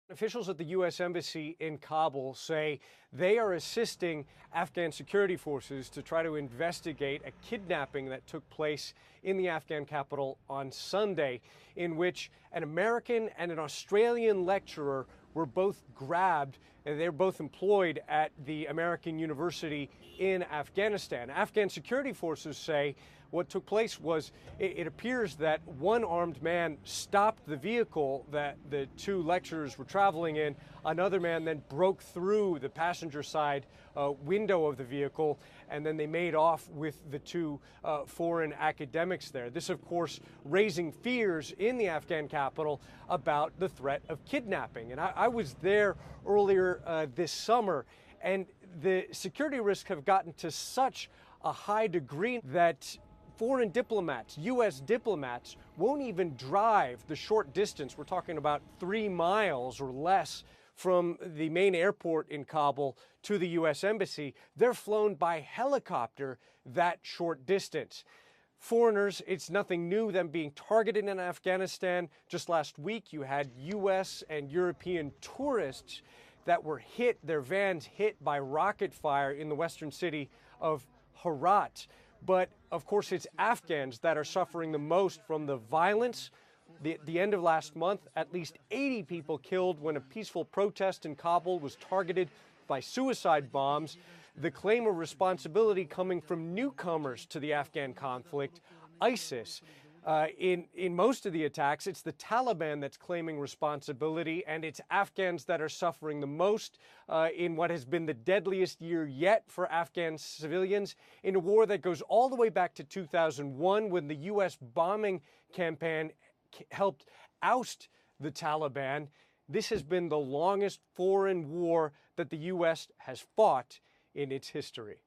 Officials at the U.S. Embassy in Kabul say they are assisting Afghan security forces to try to investigate a kidnapping that took place in the Afghan capital on Sunday, in which an American and an Australian lecturer were both grabbed, and they're both employed at the American University in Afghanistan. Afghan security forces say what took place was it appears that one armed man stopped the vehicle that the two lecturers were traveling in. Another man then broke through the passenger side window of the vehicle, and then they made off with the two foreign academics there. This, of course, raising fears in the Afghan capital about the threat of kidnapping. And I was there earlier this summer, and the security risks have gotten to such a high degree that foreign diplomats, U.S. diplomats, won't even drive the short distance. We're talking about 3 miles or less from the main airport in Kabul to the U.S. Embassy. They're flown by helicopter that short distance. Foreigners, it's nothing new, them being targeted in Afghanistan. Just last week, you had U.S. and European tourists that were hit, their vans hit by rocket fire in the western city of Herat. But, of course, it's Afghans that are suffering the most from the violence. The end of last month, at least 80 people killed when a peaceful protest in Kabul was targeted by suicide bombs. The claim of responsibility coming from newcomers to the Afghan conflict, ISIS. In most of the attacks, it's the Taliban that's claiming responsibility, and it's Afghans that are suffering the most in what has been the deadliest year yet for Afghan civilians, in a war that goes all the way back to 2001, when the U.S. bombing campaign helped oust the Taliban. This has been the longest foreign war that the U.S. has fought in its history.